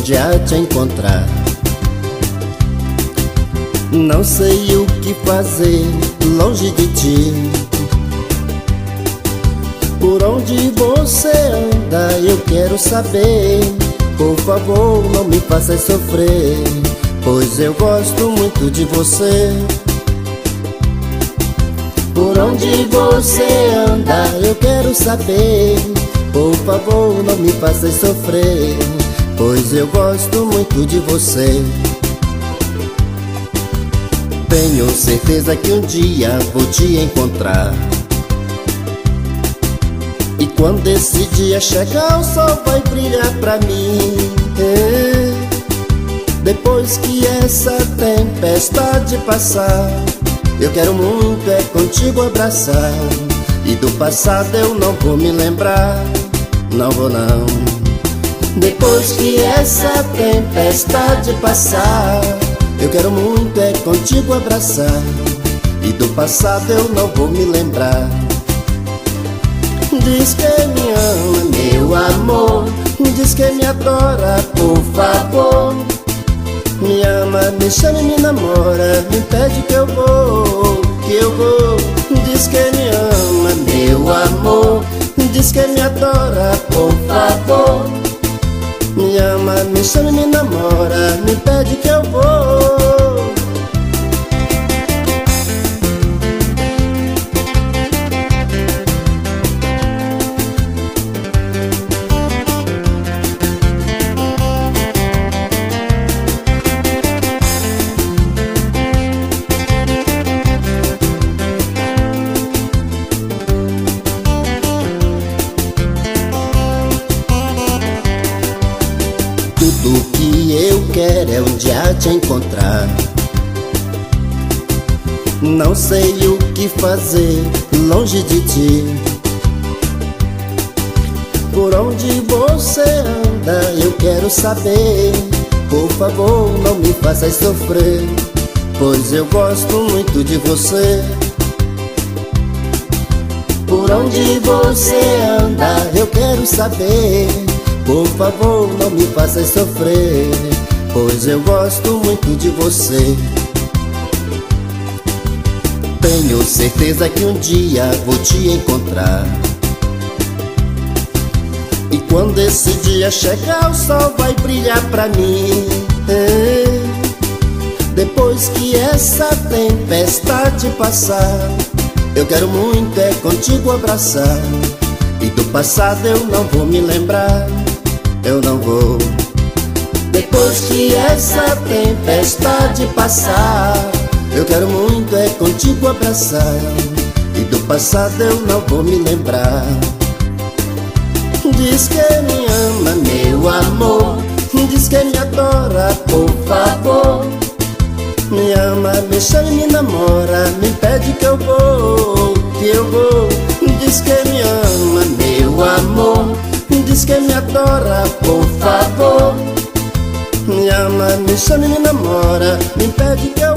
onde há de encontrar. Não sei o que fazer longe de ti. Por onde você anda eu quero saber. Por favor, não me faça sofrer, pois eu gosto muito de você. Por onde você anda eu quero saber. Por favor, não me faça sofrer, pois eu gosto muito de você. Tenho certeza que um dia vou te encontrar. E quando esse dia chegar, o sol vai brilhar pra mim. Depois que essa tempestade passar, eu quero muito é contigo abraçar. E do passado eu não vou me lembrar, não vou não. Depois que essa tempestade passar, eu quero muito é contigo abraçar. E do passado eu não vou me lembrar. Diz que me ama, meu amor. Diz que me adora, por favor. Me ama, me chama e me namora. Me pede que eu vou, que eu vou. Diz que me ama, meu amor. Diz que me adora, por favor. Me ama, me chama e me namora. Me pede que eu vou. Tudo que eu quero é um dia te encontrar. Não sei o que fazer longe de ti. Por onde você anda eu quero saber. Por favor, não me faça sofrer, pois eu gosto muito de você. Por onde você anda eu quero saber. Por favor, não me faça sofrer, pois eu gosto muito de você. Tenho certeza que um dia vou te encontrar. E quando esse dia chegar, o sol vai brilhar pra mim. Depois que essa tempestade passar, eu quero muito é contigo abraçar. E do passado eu não vou me lembrar, eu não vou. Depois que essa tempestade passar, eu quero muito é contigo abraçar. E do passado eu não vou me lembrar. Diz que me ama, meu amor. Diz que me adora, por favor. Me ama, me chama e me namora. Me pede que eu vou, que eu vou. Diz que me ama, meu amor. Diz que me adora, por favor. Me ama, me chama e me namora. Me pede que eu